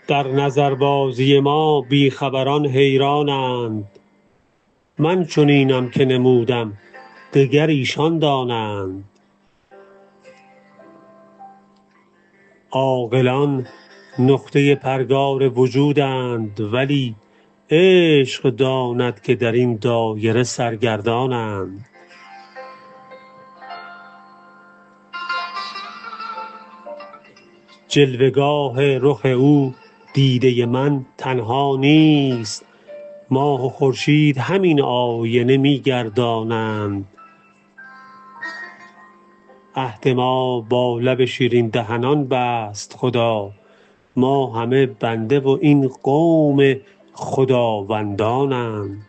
در نظربازی ما بیخبران حیرانند. من چنینم که نمودم دگر ایشان دانند. عاقلان نقطه پرگار وجودند، ولی عشق داند که در این دایره سرگردانند. جلوه‌گاه رخ او دیده من تنها نیست، ماه و خورشید همین آینه می‌گردانند. عهد ما با لب شیرین دهنان بست خدا، ما همه بنده و این قوم خداوندانند.